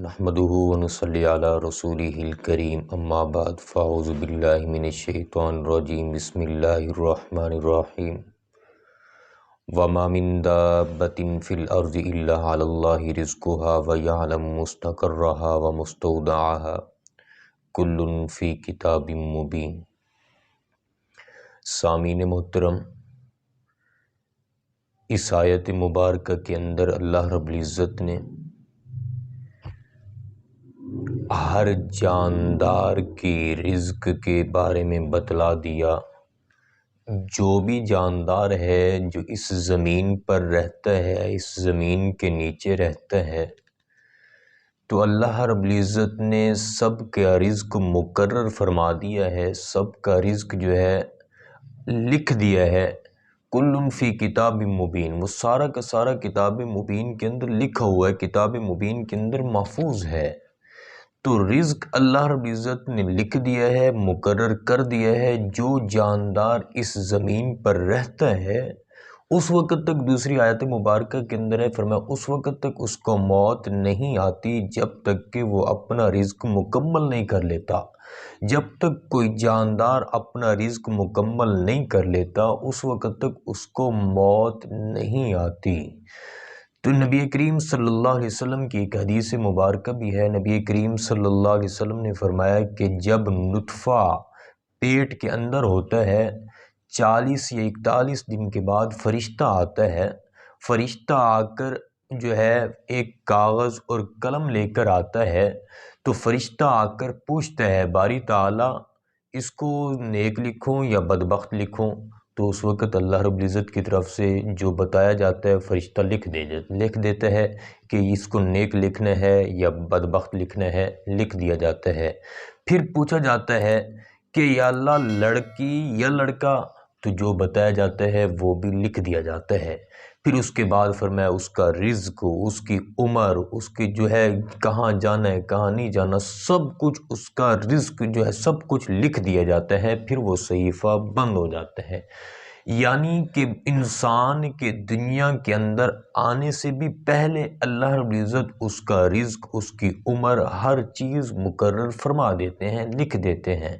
نحمده ونصلي على رسوله الكريم اما بعد فاعوذ باللہ من الشیطان الرجیم بسم اللہ الرحمن الرحیم وما من دابۃ فی الارض الا علی اللہ رزقها ویعلم مستقرها ومستودعها کل فی کتاب مبین۔ سامعین محترم، اس آیت مبارکہ کے اندر اللہ رب العزت نے ہر جاندار کی رزق کے بارے میں بتلا دیا۔ جو بھی جاندار ہے جو اس زمین پر رہتا ہے، اس زمین کے نیچے رہتا ہے، تو اللہ رب العزت نے سب کا رزق مقرر فرما دیا ہے، سب کا رزق جو ہے لکھ دیا ہے۔ کل فی کتاب مبین، وہ سارا کا سارا کتاب مبین کے اندر لکھا ہوا ہے، کتاب مبین کے اندر محفوظ ہے۔ تو رزق اللہ رب العزت نے لکھ دیا ہے، مقرر کر دیا ہے۔ جو جاندار اس زمین پر رہتا ہے اس وقت تک، دوسری آیت مبارکہ کے اندر ہے، فرمایا اس وقت تک اس کو موت نہیں آتی جب تک کہ وہ اپنا رزق مکمل نہیں کر لیتا۔ جب تک کوئی جاندار اپنا رزق مکمل نہیں کر لیتا اس وقت تک اس کو موت نہیں آتی۔ تو نبی کریم صلی اللہ علیہ وسلم کی ایک حدیث مبارکہ بھی ہے۔ نبی کریم صلی اللہ علیہ وسلم نے فرمایا کہ جب نطفہ پیٹ کے اندر ہوتا ہے 40 یا 41 دن کے بعد فرشتہ آتا ہے۔ فرشتہ آ کر جو ہے ایک کاغذ اور قلم لے کر آتا ہے، تو فرشتہ آ کر پوچھتا ہے باری تعالیٰ اس کو نیک لکھوں یا بدبخت لکھوں؟ تو اس وقت اللہ رب العزت کی طرف سے جو بتایا جاتا ہے فرشتہ لکھ دیتا ہے کہ اس کو نیک لکھنا ہے یا بدبخت لکھنا ہے، لکھ دیا جاتا ہے۔ پھر پوچھا جاتا ہے کہ یا اللہ لڑکی یا لڑکا؟ تو جو بتایا جاتا ہے وہ بھی لکھ دیا جاتا ہے۔ پھر اس کے بعد فرمایا اس کا رزق، اس کی عمر، اس کی جو ہے کہاں جانا ہے کہاں نہیں جانا، سب کچھ اس کا رزق جو ہے سب کچھ لکھ دیا جاتا ہے۔ پھر وہ صحیفہ بند ہو جاتا ہے۔ یعنی کہ انسان کے دنیا کے اندر آنے سے بھی پہلے اللہ رب العزت اس کا رزق، اس کی عمر، ہر چیز مقرر فرما دیتے ہیں، لکھ دیتے ہیں۔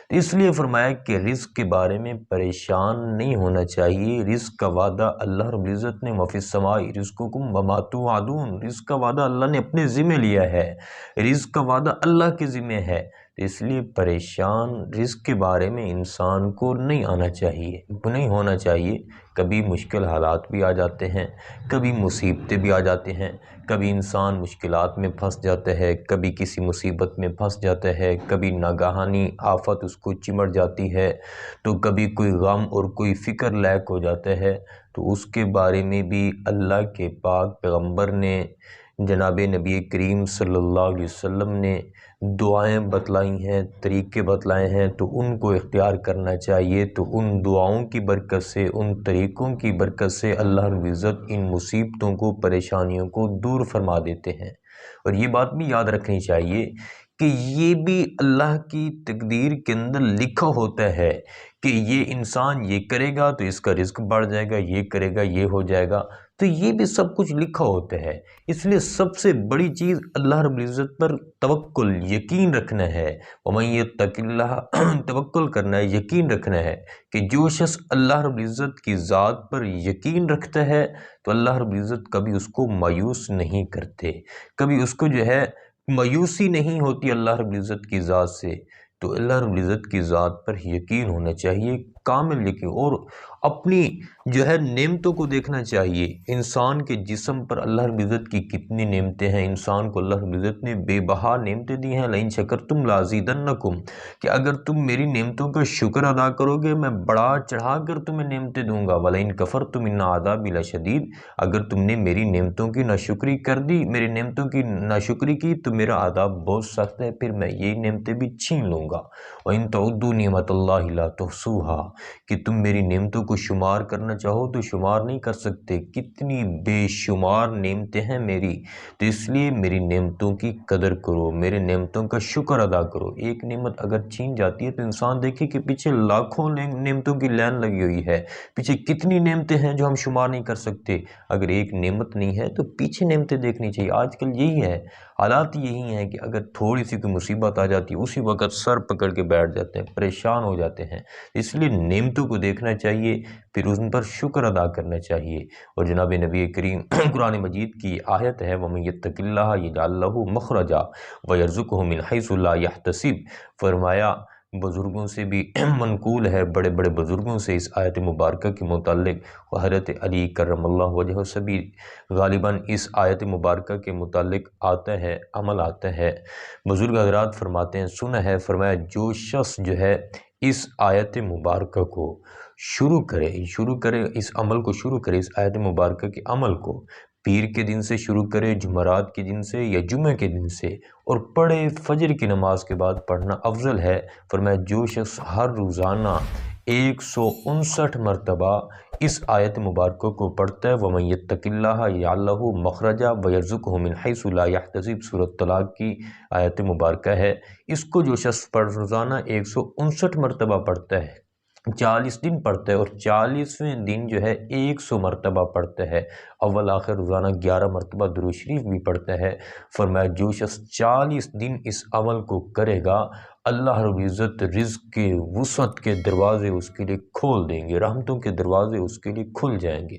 اس لیے فرمایا کہ رزق کے بارے میں پریشان نہیں ہونا چاہیے۔ رزق کا وعدہ اللہ رب العزت نے وَفِي السَّمَاءِ رِزْقُكُمْ وَمَا تُوعَدُونَ، رزق کا وعدہ اللہ نے اپنے ذمہ لیا ہے، رزق کا وعدہ اللہ کے ذمہ ہے۔ اس لیے پریشان رزق کے بارے میں انسان کو نہیں ہونا چاہیے۔ کبھی مشکل حالات بھی آ جاتے ہیں، کبھی مصیبتیں بھی آ جاتے ہیں، کبھی انسان مشکلات میں پھنس جاتا ہے، کبھی کسی مصیبت میں پھنس جاتا ہے، کبھی ناگہانی آفت اس کو چمٹ جاتی ہے، تو کبھی کوئی غم اور کوئی فکر لاحق ہو جاتا ہے۔ تو اس کے بارے میں بھی اللہ کے پاک پیغمبر نے، جناب نبی کریم صلی اللہ علیہ وسلم نے دعائیں بتلائی ہیں، طریقے بتلائے ہیں، تو ان کو اختیار کرنا چاہیے۔ تو ان دعاؤں کی برکت سے، ان طریقوں کی برکت سے اللہ رب العزت ان مصیبتوں کو، پریشانیوں کو دور فرما دیتے ہیں۔ اور یہ بات بھی یاد رکھنی چاہیے کہ یہ بھی اللہ کی تقدیر کے اندر لکھا ہوتا ہے کہ یہ انسان یہ کرے گا تو اس کا رزق بڑھ جائے گا، یہ کرے گا یہ ہو جائے گا، تو یہ بھی سب کچھ لکھا ہوتا ہے۔ اس لیے سب سے بڑی چیز اللہ رب العزت پر توکل، یقین رکھنا ہے۔ وَمَن يَتَّقِ اللَّهَ، توکل کرنا ہے، یقین رکھنا ہے کہ جو شخص اللہ رب العزت کی ذات پر یقین رکھتا ہے تو اللہ رب العزت کبھی اس کو مایوس نہیں کرتے، کبھی اس کو جو ہے مایوسی نہیں ہوتی اللہ رب العزت کی ذات سے۔ تو اللہ رب العزت کی ذات پر یقین ہونا چاہیے، کامل یقین، اور اپنی جو ہے نعمتوں کو دیکھنا چاہیے۔ انسان کے جسم پر اللہ رب العزت کی کتنی نعمتیں ہیں، انسان کو اللہ رب العزت نے بے بہا نعمتیں دی ہیں۔ لَإِن شَكَرْتُمْ لَأَزِيدَنَّكُمْ، کہ اگر تم میری نعمتوں کا شکر ادا کرو گے میں بڑھا چڑھا کر تمہیں نعمتیں دوں گا۔ وَلَئِن كَفَرْتُمْ إِنَّ عَذَابِي لَشَدِيدٌ، اگر تم نے میری نعمتوں کی ناشکری کر دی، میری نعمتوں کی ناشکری کی، تو میرا عذاب بہت سخت ہے، پھر میں یہ نعمتیں بھی چھین لوں گا۔ وَإِن تَعُدُّوا نِعْمَتَ اللَّهِ لَا تُحْصُوهَا، کہ تم میری نعمتوں کو شمار کرنا چاہو تو شمار نہیں کر سکتے، کتنی بے شمار نعمتیں ہیں میری۔ تو اس لیے میری نعمتوں کی قدر کرو، میرے نعمتوں کا شکر ادا کرو۔ ایک نعمت اگر چھین جاتی ہے تو انسان دیکھے کہ پیچھے لاکھوں نعمتوں کی لائن لگی ہوئی ہے، پیچھے کتنی نعمتیں ہیں جو ہم شمار نہیں کر سکتے۔ اگر ایک نعمت نہیں ہے تو پیچھے نعمتیں دیکھنی چاہیے۔ آج کل یہی ہے، حالات یہی ہیں کہ اگر تھوڑی سی کوئی مصیبت آ جاتی ہے اسی وقت سر پکڑ کے بیٹھ جاتے ہیں، پریشان ہو جاتے ہیں۔ اس لیے نعمتوں کو دیکھنا چاہیے، پھر ان پر شکر ادا کرنا چاہیے۔ اور جناب نبی کریم قرآن مجید کی آیت ہے وَمَن يَتَّقِ اللَّهَ يَجْعَل لَّهُ مَخْرَجًا وَيَرْزُقْهُ مِنْ حَيْثُ لَا يَحْتَسِبُ، فرمایا بزرگوں سے بھی منقول ہے، بڑے بڑے بزرگوں سے اس آیت مبارکہ کے متعلق، حضرت علی کرم اللہ وجہہ سے بھی غالباً اس آیت مبارکہ کے متعلق آتا ہے، عمل آتا ہے۔ بزرگ حضرات فرماتے ہیں، سنا ہے، فرمایا جو شخص جو ہے اس آیت مبارکہ کو شروع کرے اس عمل کو شروع کرے، اس آیت مبارکہ کے عمل کو پیر کے دن سے شروع کرے، جمعرات کے دن سے یا جمعہ کے دن سے، اور پڑھے فجر کی نماز کے بعد پڑھنا افضل ہے۔ فرمایا جو شخص ہر روزانہ 159 مرتبہ اس آیت مبارکہ کو پڑھتا ہے، وَمَن يَتَّقِ اللَّهَ يَجْعَل لَّهُ مَخْرَجًا وَيَرْزُقْهُ مِنْ حَيْثُ لَا يَحْتَسِبُ، سورۃ طلاق کی آیت مبارکہ ہے۔ اس کو جو شخص روزانہ 159 مرتبہ پڑھتا ہے، 40 دن پڑھتا ہے، اور 40ویں دن جو ہے 100 مرتبہ پڑھتا ہے، اول آخر روزانہ 11 مرتبہ درود شریف بھی پڑھتا ہے۔ فرمایا جو شخص 40 دن اس عمل کو کرے گا، اللہ رب العزت رزق کے وسعت کے دروازے اس کے لیے کھول دیں گے، رحمتوں کے دروازے اس کے لیے کھل جائیں گے۔